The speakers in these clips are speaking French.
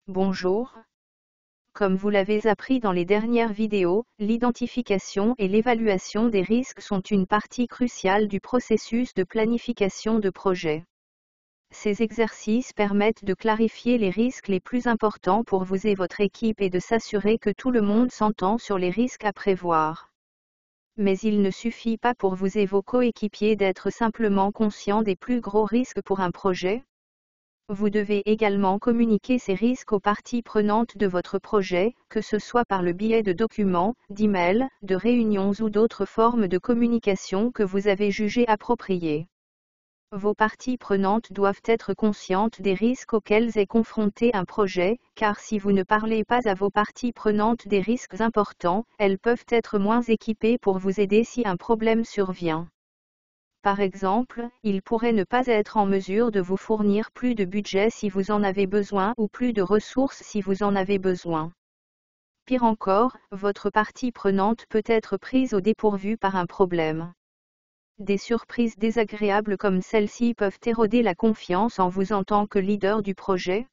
Bonjour. Comme vous l'avez appris dans les dernières vidéos, l'identification et l'évaluation des risques sont une partie cruciale du processus de planification de projet. Ces exercices permettent de clarifier les risques les plus importants pour vous et votre équipe et de s'assurer que tout le monde s'entend sur les risques à prévoir. Mais il ne suffit pas pour vous et vos coéquipiers d'être simplement conscients des plus gros risques pour un projet. Vous devez également communiquer ces risques aux parties prenantes de votre projet, que ce soit par le biais de documents, d'emails, de réunions ou d'autres formes de communication que vous avez jugées appropriées. Vos parties prenantes doivent être conscientes des risques auxquels est confronté un projet, car si vous ne parlez pas à vos parties prenantes des risques importants, elles peuvent être moins équipées pour vous aider si un problème survient. Par exemple, ils pourraient ne pas être en mesure de vous fournir plus de budget si vous en avez besoin ou plus de ressources si vous en avez besoin. Pire encore, votre partie prenante peut être prise au dépourvu par un problème. Des surprises désagréables comme celle-ci peuvent éroder la confiance en vous en tant que leader du projet.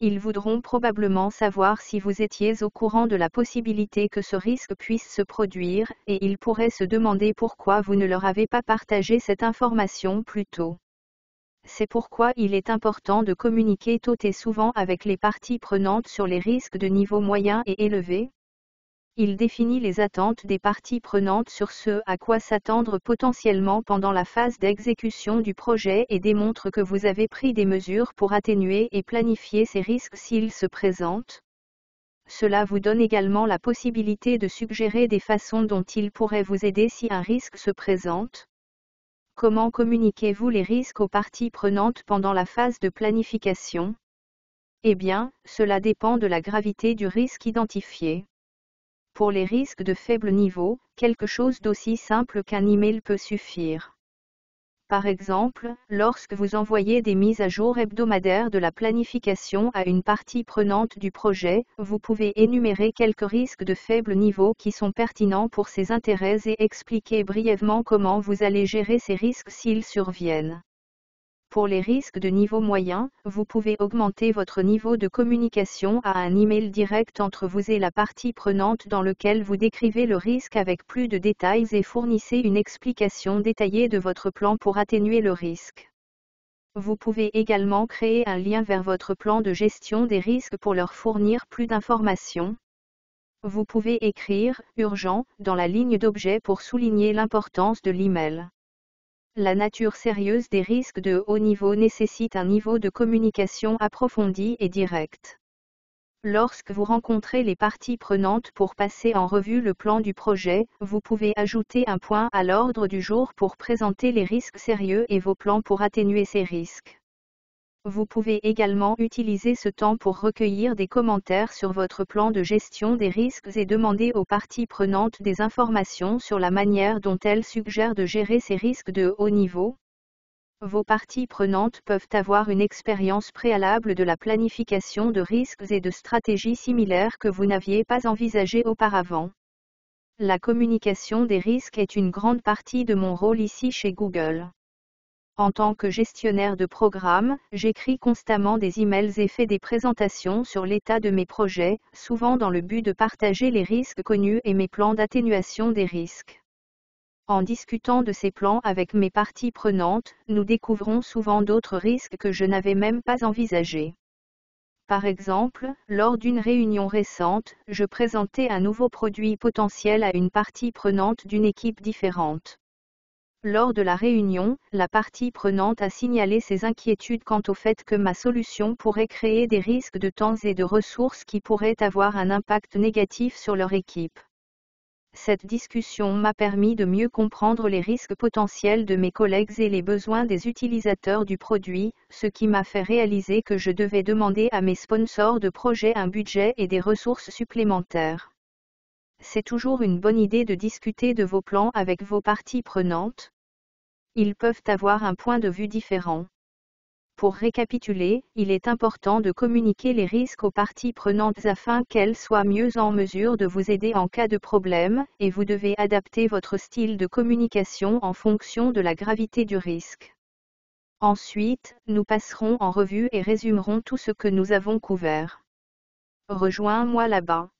Ils voudront probablement savoir si vous étiez au courant de la possibilité que ce risque puisse se produire, et ils pourraient se demander pourquoi vous ne leur avez pas partagé cette information plus tôt. C'est pourquoi il est important de communiquer tôt et souvent avec les parties prenantes sur les risques de niveau moyen et élevé. Il définit les attentes des parties prenantes sur ce à quoi s'attendre potentiellement pendant la phase d'exécution du projet et démontre que vous avez pris des mesures pour atténuer et planifier ces risques s'ils se présentent. Cela vous donne également la possibilité de suggérer des façons dont ils pourraient vous aider si un risque se présente. Comment communiquez-vous les risques aux parties prenantes pendant la phase de planification? Eh bien, cela dépend de la gravité du risque identifié. Pour les risques de faible niveau, quelque chose d'aussi simple qu'un email peut suffire. Par exemple, lorsque vous envoyez des mises à jour hebdomadaires de la planification à une partie prenante du projet, vous pouvez énumérer quelques risques de faible niveau qui sont pertinents pour ses intérêts et expliquer brièvement comment vous allez gérer ces risques s'ils surviennent. Pour les risques de niveau moyen, vous pouvez augmenter votre niveau de communication à un email direct entre vous et la partie prenante dans lequel vous décrivez le risque avec plus de détails et fournissez une explication détaillée de votre plan pour atténuer le risque. Vous pouvez également créer un lien vers votre plan de gestion des risques pour leur fournir plus d'informations. Vous pouvez écrire « urgent » dans la ligne d'objet pour souligner l'importance de l'email. La nature sérieuse des risques de haut niveau nécessite un niveau de communication approfondi et direct. Lorsque vous rencontrez les parties prenantes pour passer en revue le plan du projet, vous pouvez ajouter un point à l'ordre du jour pour présenter les risques sérieux et vos plans pour atténuer ces risques. Vous pouvez également utiliser ce temps pour recueillir des commentaires sur votre plan de gestion des risques et demander aux parties prenantes des informations sur la manière dont elles suggèrent de gérer ces risques de haut niveau. Vos parties prenantes peuvent avoir une expérience préalable de la planification de risques et de stratégies similaires que vous n'aviez pas envisagées auparavant. La communication des risques est une grande partie de mon rôle ici chez Google. En tant que gestionnaire de programme, j'écris constamment des emails et fais des présentations sur l'état de mes projets, souvent dans le but de partager les risques connus et mes plans d'atténuation des risques. En discutant de ces plans avec mes parties prenantes, nous découvrons souvent d'autres risques que je n'avais même pas envisagés. Par exemple, lors d'une réunion récente, je présentais un nouveau produit potentiel à une partie prenante d'une équipe différente. Lors de la réunion, la partie prenante a signalé ses inquiétudes quant au fait que ma solution pourrait créer des risques de temps et de ressources qui pourraient avoir un impact négatif sur leur équipe. Cette discussion m'a permis de mieux comprendre les risques potentiels de mes collègues et les besoins des utilisateurs du produit, ce qui m'a fait réaliser que je devais demander à mes sponsors de projet un budget et des ressources supplémentaires. C'est toujours une bonne idée de discuter de vos plans avec vos parties prenantes. Ils peuvent avoir un point de vue différent. Pour récapituler, il est important de communiquer les risques aux parties prenantes afin qu'elles soient mieux en mesure de vous aider en cas de problème, et vous devez adapter votre style de communication en fonction de la gravité du risque. Ensuite, nous passerons en revue et résumerons tout ce que nous avons couvert. Rejoins-moi là-bas.